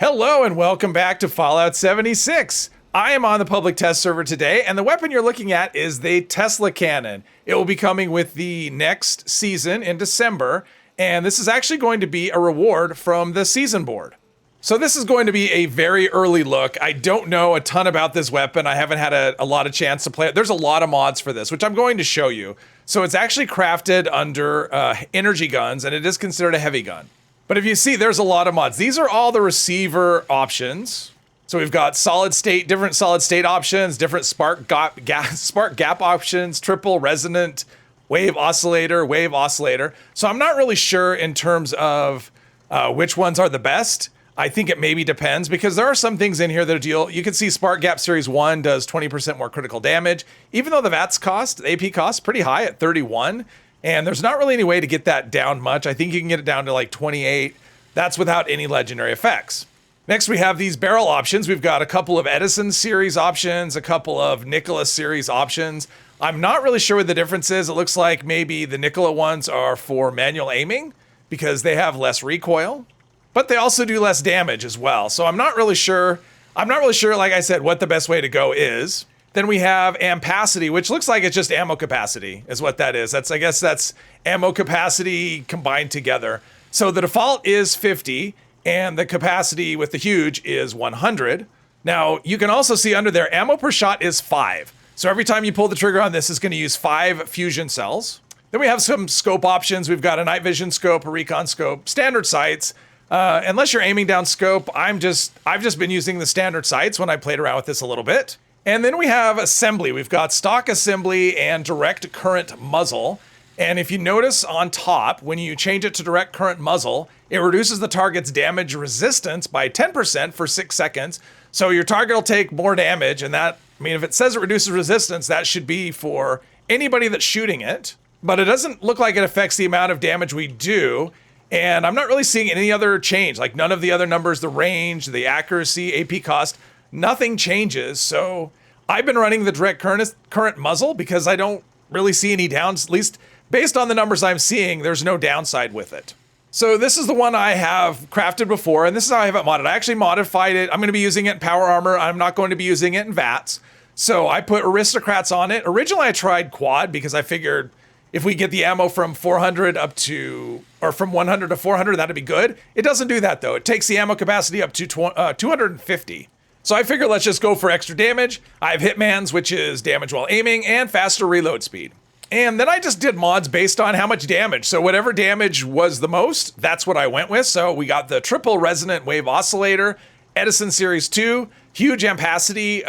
Hello and welcome back to Fallout 76. I am on the public test server today, and the weapon you're looking at is the Tesla cannon. It will be coming with the next season in December, and this is actually going to be a reward from the season board. So this is going to be a very early look. I don't know a ton about this weapon. I haven't had a lot of chance to play it. There's a lot of mods for this, which I'm going to show you. So it's actually crafted under energy guns, and it is considered a heavy gun. But if you see, there's a lot of mods. These are all the receiver options. So we've got solid state, different solid state options, different spark gap options, triple resonant, wave oscillator. So I'm not really sure in terms of which ones are the best. I think it maybe depends because there are some things in here that deal. You can see Spark Gap Series 1 does 20% more critical damage, even though the VATS cost, the AP cost, pretty high at 31. And there's not really any way to get that down much. I think you can get it down to like 28. That's without any legendary effects. Next, we have these barrel options. We've got a couple of Edison series options, a couple of Nikola series options. I'm not really sure what the difference is. It looks like maybe the Nikola ones are for manual aiming because they have less recoil, but they also do less damage as well. So I'm not really sure, like I said, what the best way to go is. Then we have ampacity, which looks like it's just ammo capacity is what that is. I guess that's ammo capacity combined together. So the default is 50 and the capacity with the huge is 100. Now you can also see under there, ammo per shot is 5. So every time you pull the trigger on this, it's gonna use 5 fusion cells. Then we have some scope options. We've got a night vision scope, a recon scope, standard sights. Unless you're aiming down scope, I've just been using the standard sights when I played around with this a little bit. And then we have assembly. We've got stock assembly and direct current muzzle. And if you notice on top, when you change it to direct current muzzle, it reduces the target's damage resistance by 10% for 6 seconds. So your target will take more damage. And that, I mean, if it says it reduces resistance, that should be for anybody that's shooting it. But it doesn't look like it affects the amount of damage we do. And I'm not really seeing any other change, like none of the other numbers, the range, the accuracy, AP cost, nothing changes. So I've been running the direct current muzzle because I don't really see any downs, at least based on the numbers I'm seeing, there's no downside with it. So this is the one I have crafted before, and this is how I have it modded. I actually modified it. I'm going to be using it in power armor. I'm not going to be using it in VATS. So I put aristocrats on it. Originally I tried quad because I figured if we get the ammo from 400 up to, or from 100 to 400, that'd be good. It doesn't do that though. It takes the ammo capacity up to 250. So I figured let's just go for extra damage. I have Hitman's, which is damage while aiming, and faster reload speed. And then I just did mods based on how much damage. So whatever damage was the most, that's what I went with. So we got the triple resonant wave oscillator, Edison Series 2, huge ampacity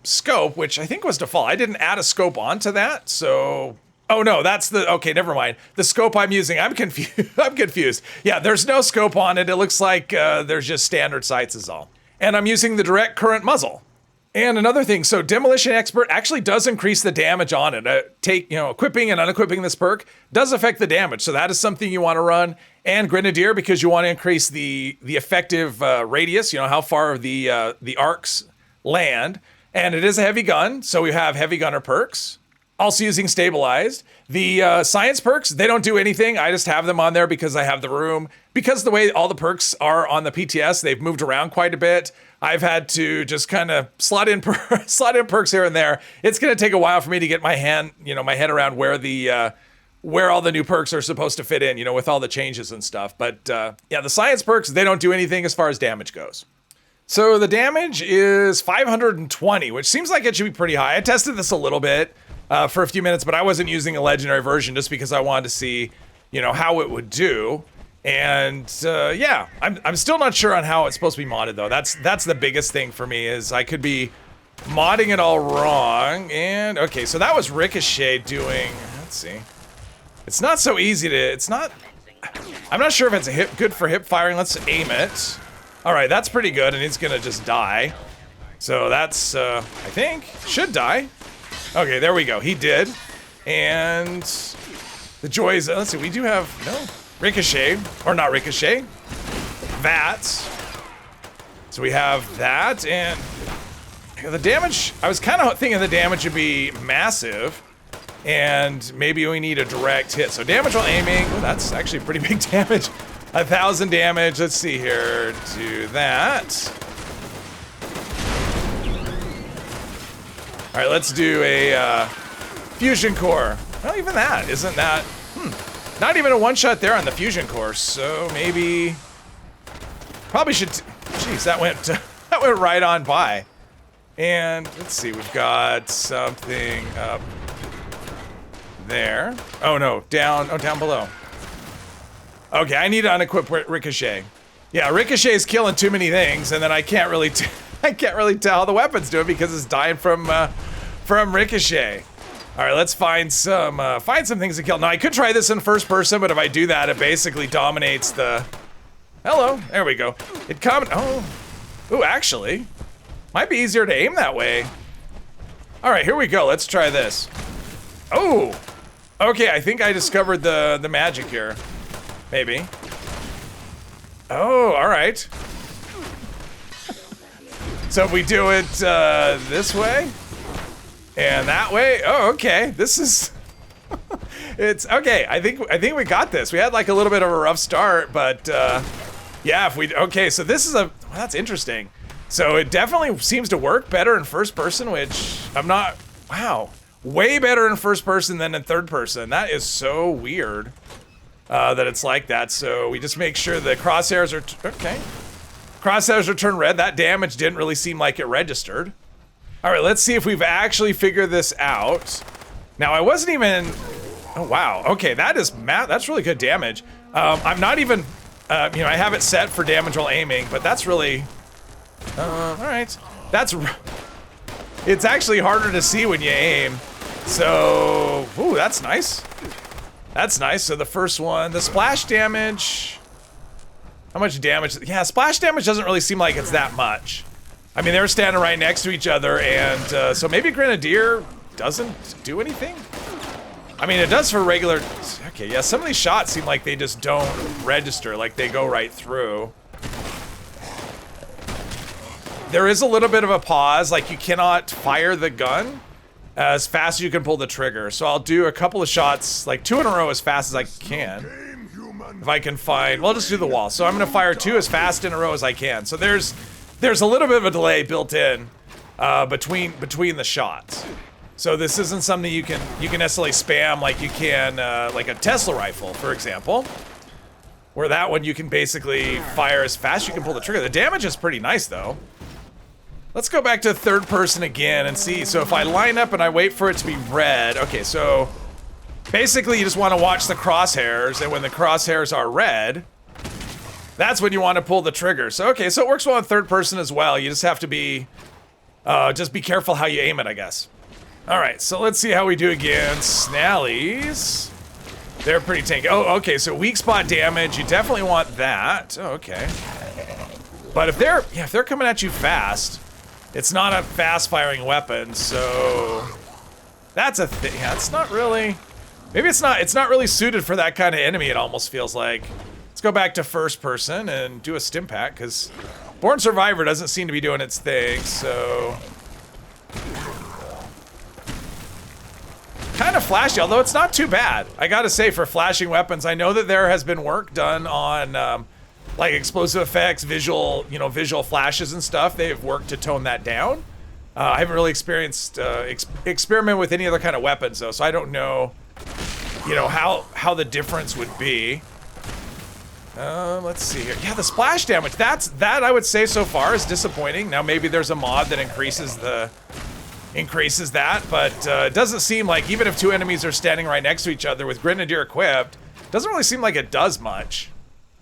scope, which I think was default. I didn't add a scope onto that, so... Oh no, that's the, okay, never mind. The scope I'm using, I'm confused. Yeah, there's no scope on it. It looks like there's just standard sights is all. And I'm using the direct current muzzle. And another thing, so Demolition Expert actually does increase the damage on it. Equipping and unequipping this perk does affect the damage. So that is something you want to run. And Grenadier, because you want to increase the effective radius, how far the arcs land. And it is a heavy gun, so we have heavy gunner perks. Also using stabilized. The science perks, they don't do anything. I just have them on there because I have the room. Because the way all the perks are on the PTS, they've moved around quite a bit. I've had to just kind of slot in perks here and there. It's going to take a while for me to get my head around where all the new perks are supposed to fit in, with all the changes and stuff. But yeah, the science perks, they don't do anything as far as damage goes. So the damage is 520, which seems like it should be pretty high. I tested this a little bit. For a few minutes, but I wasn't using a legendary version just because I wanted to see, how it would do. And yeah, I'm still not sure on how it's supposed to be modded though. That's the biggest thing for me is I could be modding it all wrong. And okay, so that was Ricochet doing. Let's see. It's not so easy to. I'm not sure if it's good for hip firing. Let's aim it. All right, that's pretty good, and he's gonna just die. So that's I think should die. Okay, there we go. He did. And the joys, let's see, we do have, Ricochet, or not Ricochet, VATS. So we have that, and the damage, I was kind of thinking the damage would be massive, and maybe we need a direct hit. So damage while aiming, that's actually pretty big damage. 1,000 damage. Let's see here. Do that. All right, let's do a fusion core. Well, even that isn't that. Not even a one-shot there on the fusion core. So maybe, probably should. Jeez, that went that went right on by. And let's see, we've got something up there. Oh no, down. Oh, down below. Okay, I need to unequip Ricochet. Yeah, Ricochet is killing too many things, and then I can't really, I can't really tell how the weapon's doing because it's dying from Ricochet. All right, let's find some things to kill. Now I could try this in first person, but if I do that, it basically dominates the. Hello, there we go. It come. Oh, ooh, actually, might be easier to aim that way. All right, here we go. Let's try this. Oh, okay. I think I discovered the magic here. Maybe. Oh, all right. So if we do it this way and that way. Oh, okay. This is. It's okay. I think we got this. We had like a little bit of a rough start, but yeah. If we okay, so this is a. Well, that's interesting. So it definitely seems to work better in first person, which I'm not. Wow, way better in first person than in third person. That is so weird. That it's like that, so we just make sure the crosshairs are okay. Crosshairs are turned red. That damage didn't really seem like it registered. All right, let's see if we've actually figured this out. Now I wasn't even. Oh wow. Okay, that's really good damage. I'm not even. I have it set for damage while aiming, but that's really. All right. It's actually harder to see when you aim. So, ooh, that's nice. That's nice. So the first one, the splash damage. How much damage? Yeah, splash damage doesn't really seem like it's that much. I mean, they're standing right next to each other, and so maybe Grenadier doesn't do anything? I mean, it does for regular. Okay, yeah, some of these shots seem like they just don't register, like they go right through. There is a little bit of a pause, like you cannot fire the gun as fast as you can pull the trigger. So I'll do a couple of shots, like 2 in a row as fast as I can. If I can find, well, I'll just do the wall. So I'm gonna fire 2 as fast in a row as I can. So there's a little bit of a delay built in between the shots. So this isn't something you can necessarily spam like you can like a Tesla rifle, for example. Where that one you can basically fire as fast as you can pull the trigger. The damage is pretty nice though. Let's go back to third person again and see. So if I line up and I wait for it to be red, okay, so basically you just want to watch the crosshairs, and when the crosshairs are red, that's when you want to pull the trigger. So okay, so it works well in third person as well. You just have to be, just be careful how you aim it, I guess. All right, so let's see how we do against Snallies. They're pretty tanky. Oh, okay, so weak spot damage, you definitely want that. Oh, okay. But if they're coming at you fast, it's not a fast-firing weapon, so that's a thing. Yeah, it's not really. Maybe it's not really suited for that kind of enemy. It almost feels like. Let's go back to first person and do a stim pack because Born Survivor doesn't seem to be doing its thing. So kind of flashy, although it's not too bad. I gotta say, for flashing weapons, I know that there has been work done on. Like explosive effects, visual flashes and stuff. They've worked to tone that down. I haven't really experienced experiment with any other kind of weapons though, so I don't know, how the difference would be. Let's see here. Yeah, the splash damage. That I would say so far is disappointing. Now maybe there's a mod that increases that, but it doesn't seem like, even if 2 enemies are standing right next to each other with Grenadier equipped, doesn't really seem like it does much.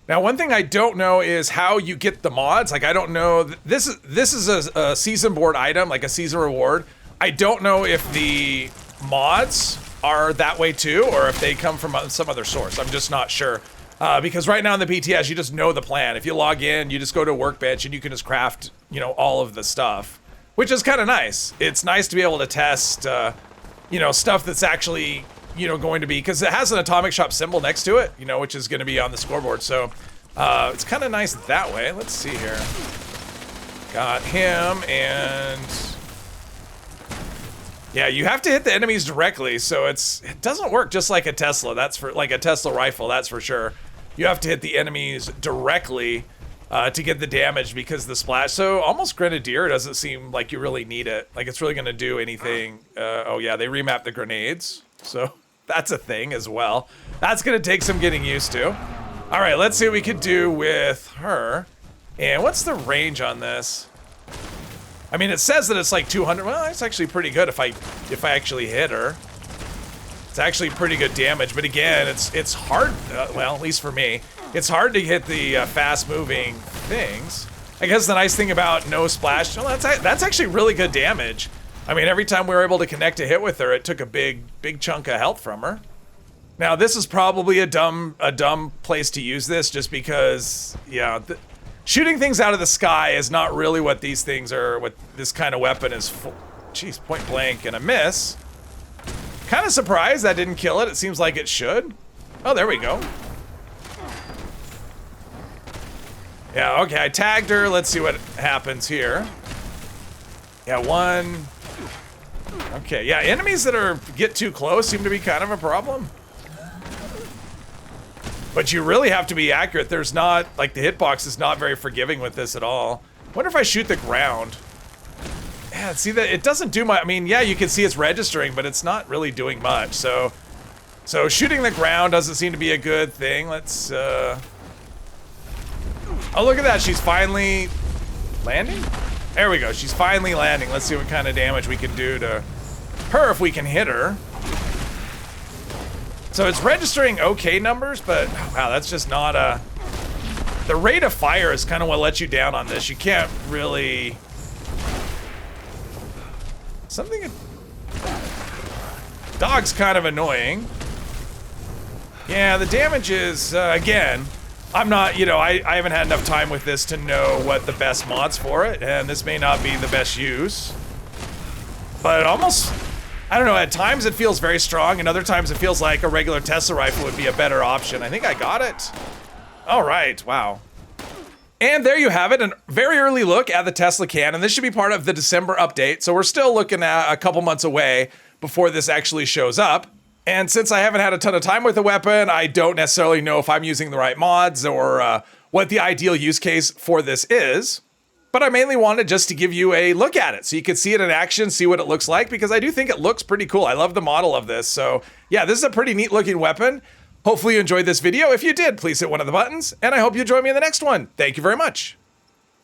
Now, one thing I don't know is how you get the mods. Like, I don't know. This is a season board item, like a season reward. I don't know if the mods are that way too, or if they come from some other source. I'm just not sure. Because right now in the PTS, you just know the plan. If you log in, you just go to a workbench and you can just craft, all of the stuff, which is kind of nice. It's nice to be able to test, stuff that's actually going to be, because it has an atomic shop symbol next to it, which is going to be on the scoreboard. So it's kind of nice that way. Let's see here. Got him, and yeah, you have to hit the enemies directly. So it doesn't work just like a Tesla. That's for like a Tesla rifle. That's for sure. you have to hit the enemies directly to get the damage because the splash. So almost Grenadier doesn't seem like you really need it. Like it's really going to do anything. Oh yeah, they remapped the grenades. So that's a thing as well. That's going to take some getting used to. All right, let's see what we could do with her. And what's the range on this? I mean, it says that it's like 200. Well, it's actually pretty good if I actually hit her. It's actually pretty good damage, but again, it's hard. Well, at least for me, it's hard to hit the fast-moving things. I guess the nice thing about no splash, well, that's actually really good damage. I mean, every time we were able to connect a hit with her, it took a big chunk of health from her. Now, this is probably a dumb place to use this, just because, yeah, shooting things out of the sky is not really what these things are. What this kind of weapon is for. Jeez, point blank and a miss. Kind of surprised that didn't kill it. It seems like it should. Oh, there we go. Yeah, okay, I tagged her. Let's see what happens here. Yeah, one. Okay, yeah, enemies that get too close seem to be kind of a problem. But you really have to be accurate. There's not, like, the hitbox is not very forgiving with this at all. Wonder if I shoot the ground. Yeah, see that it doesn't do much. I mean, yeah, you can see it's registering, but it's not really doing much. So shooting the ground doesn't seem to be a good thing. Let's, oh, look at that. She's finally landing? There we go. She's finally landing. Let's see what kind of damage we can do to her if we can hit her. So it's registering okay numbers, but wow, that's just not a... The rate of fire is kind of what lets you down on this. You can't really... Something... Dog's kind of annoying. Yeah, the damage is, again, I'm not, you know, I haven't had enough time with this to know what the best mod's for it, and this may not be the best use. But almost, I don't know, at times it feels very strong, and other times it feels like a regular Tesla rifle would be a better option. I think I got it. All right, wow. And there you have it, a very early look at the Tesla Cannon. This should be part of the December update, so we're still looking at a couple months away before this actually shows up. And since I haven't had a ton of time with the weapon, I don't necessarily know if I'm using the right mods or what the ideal use case for this is. But I mainly wanted just to give you a look at it so you could see it in action, see what it looks like, because I do think it looks pretty cool. I love the model of this. So yeah, this is a pretty neat looking weapon. Hopefully you enjoyed this video. If you did, please hit one of the buttons, and I hope you join me in the next one. Thank you very much.